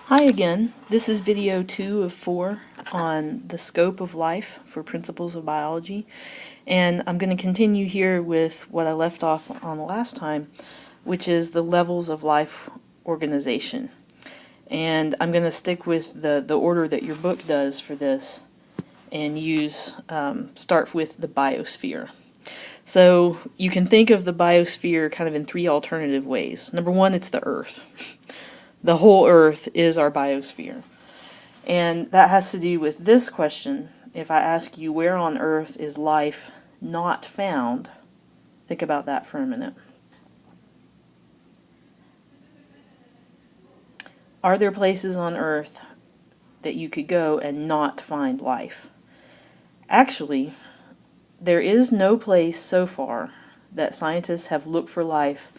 Hi again. This is video 2 of 4 on the scope of life for principles of biology. And I'm going to continue here with what I left off on the last time, which is the levels of life organization. And I'm going to stick with the order that your book does for this and start with the biosphere. So you can think of the biosphere kind of in 3 alternative ways. Number 1, it's the Earth. The whole Earth is our biosphere. And that has to do with this question. If I ask you, where on Earth is life not found? Think about that for a minute. Are there places on Earth that you could go and not find life? Actually, there is no place so far that scientists have looked for life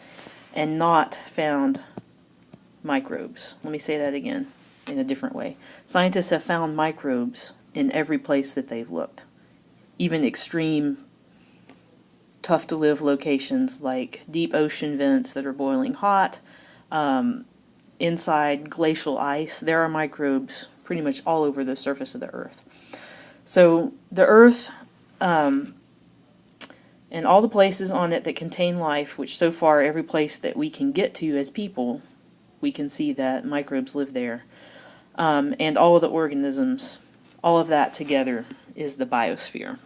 and not found microbes. Let me say that again in a different way. Scientists have found microbes in every place that they've looked. Even extreme, tough-to-live locations like deep ocean vents that are boiling hot, inside glacial ice, there are microbes pretty much all over the surface of the Earth. So the Earth and all the places on it that contain life, which so far every place that we can get to as people, we can see that microbes live there. And all of the organisms, all of that together is the biosphere.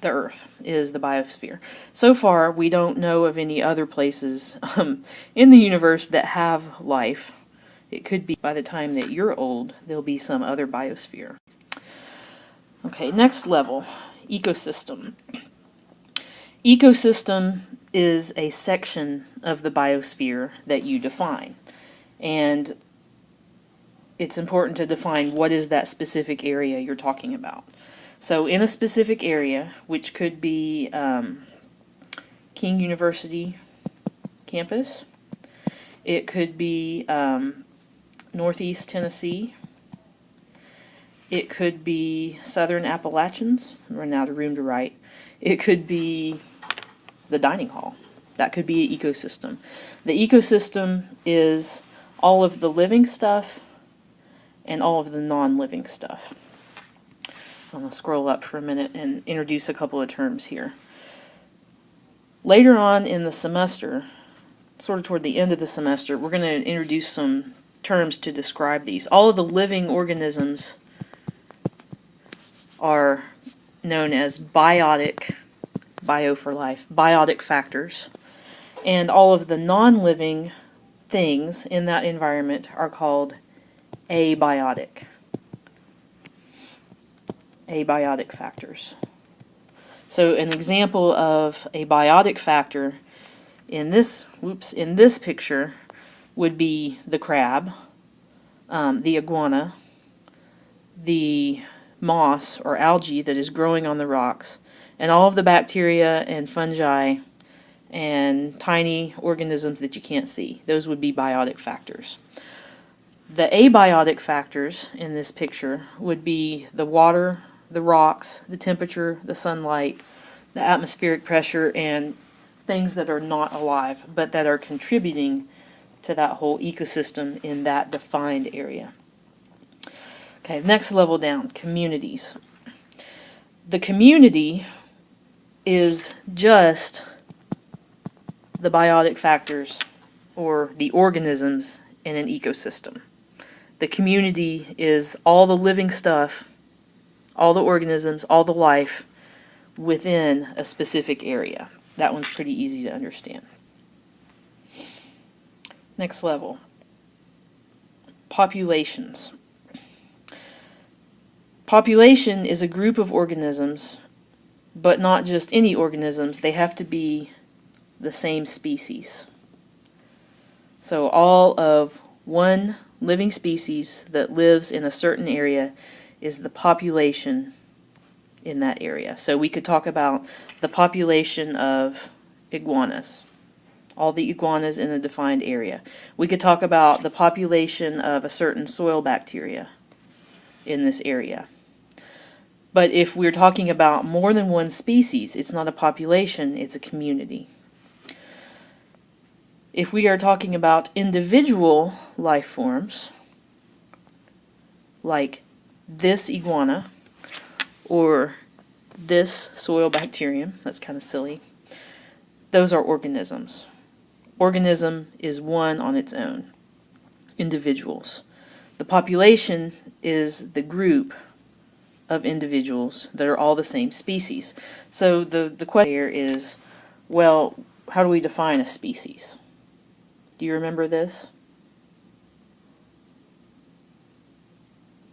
The Earth is the biosphere. So far, we don't know of any other places in the universe that have life. It could be by the time that you're old, there'll be some other biosphere. Okay, next level, ecosystem. Ecosystem is a section of the biosphere that you define. And it's important to define what is that specific area you're talking about. So in a specific area, which could be King University campus, it could be Northeast Tennessee, it could be Southern Appalachians, I'm running out of room to write, it could be the dining hall. That could be an ecosystem. The ecosystem is all of the living stuff and all of the non-living stuff. I'm going to scroll up for a minute and introduce a couple of terms here. Later on in the semester, sort of toward the end of the semester, we're going to introduce some terms to describe these. All of the living organisms are known as biotic, bio for life, biotic factors. And all of the non-living things in that environment are called abiotic. Abiotic factors. So an example of a biotic factor in this picture would be the crab, the iguana, the moss or algae that is growing on the rocks, and all of the bacteria and fungi and tiny organisms that you can't see. Those would be biotic factors. The abiotic factors in this picture would be the water, the rocks, the temperature, the sunlight, the atmospheric pressure, and things that are not alive, but that are contributing to that whole ecosystem in that defined area. Okay, next level down, communities. The community is just the biotic factors or the organisms in an ecosystem. The community is all the living stuff, all the organisms, all the life within a specific area. That one's pretty easy to understand. Next level, populations. Population is a group of organisms, but not just any organisms. They have to be the same species. So all of one living species that lives in a certain area is the population in that area. So we could talk about the population of iguanas, all the iguanas in a defined area. We could talk about the population of a certain soil bacteria in this area. But if we're talking about more than one species, it's not a population, it's a community. If we are talking about individual life forms, like this iguana or this soil bacterium. That's kind of silly. Those are organisms. Organism is one on its own. Individuals. The population is the group of individuals that are all the same species. So the question here is, well, how do we define a species? Do you remember this?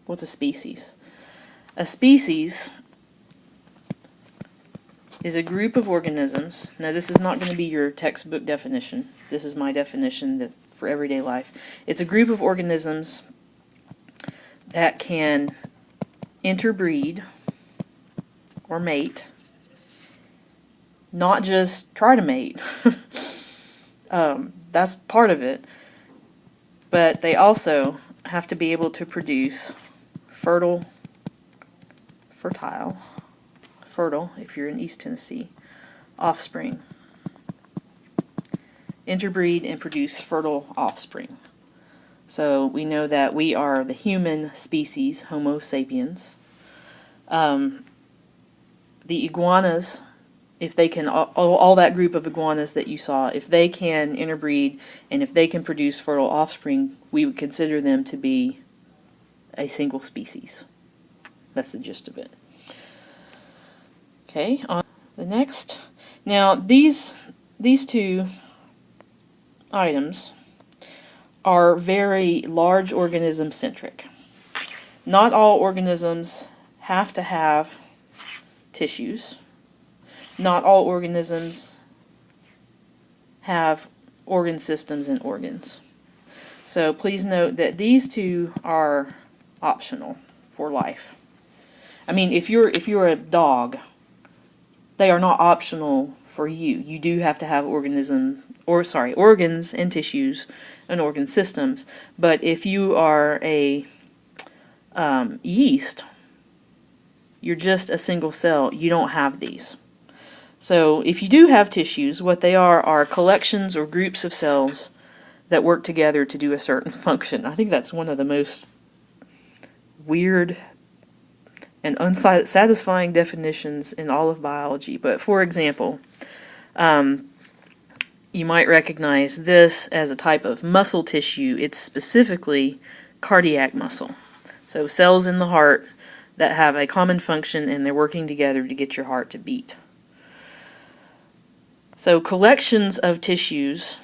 What's a species? A species is a group of organisms. Now, this is not going to be your textbook definition. This is my definition for everyday life. It's a group of organisms that can interbreed or mate, not just try to mate. That's part of it. But they also have to be able to produce fertile, if you're in East Tennessee, offspring. Interbreed and produce fertile offspring. So we know that we are the human species, Homo sapiens. The iguanas, if they can, all that group of iguanas that you saw, if they can interbreed and if they can produce fertile offspring, we would consider them to be a single species. That's the gist of it. Okay, on the next. Now, these two items are very large organism centric. Not all organisms have to have tissues. Not all organisms have organ systems and organs. So please note that these two are optional for life. I mean, if you're a dog, they are not optional for you. You do have to have organs and tissues and organ systems. But if you are a yeast, you're just a single cell. You don't have these. So if you do have tissues, what they are collections or groups of cells that work together to do a certain function. I think that's one of the most weird and unsatisfying definitions in all of biology. But for example, you might recognize this as a type of muscle tissue. It's specifically cardiac muscle. So cells in the heart that have a common function and they're working together to get your heart to beat. So collections of tissues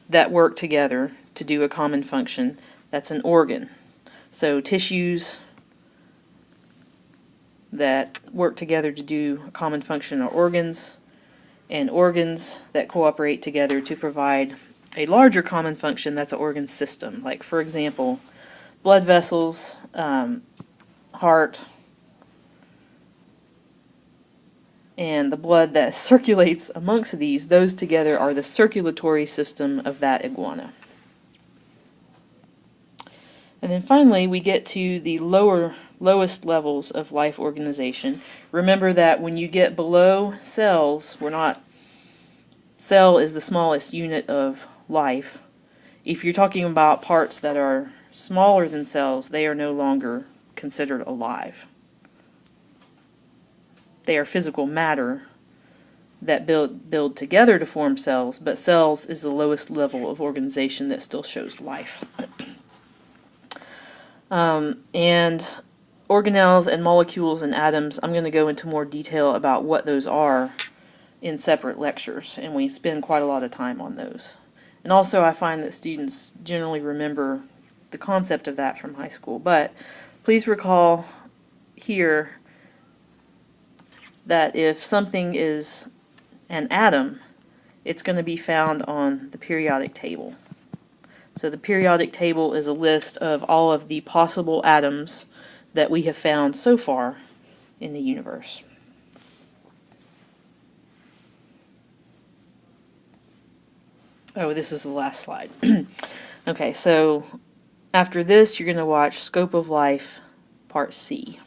that work together to do a common function, that's an organ. So tissues that work together to do a common function are organs, and organs that cooperate together to provide a larger common function, that's an organ system. Like, for example, blood vessels, heart, and the blood that circulates amongst these, those together are the circulatory system of that iguana. And then finally, we get to the lowest levels of life organization. Remember that when you get below cells, cell is the smallest unit of life. If you're talking about parts that are smaller than cells, they are no longer considered alive. They are physical matter that build together to form cells, but cells is the lowest level of organization that still shows life. And organelles and molecules and atoms, I'm going to go into more detail about what those are in separate lectures, and we spend quite a lot of time on those. And also I find that students generally remember the concept of that from high school, but please recall here that if something is an atom, it's going to be found on the periodic table. So the periodic table is a list of all of the possible atoms that we have found so far in the universe. Oh, this is the last slide. Okay, so after this, you're going to watch Scope of Life, Part C.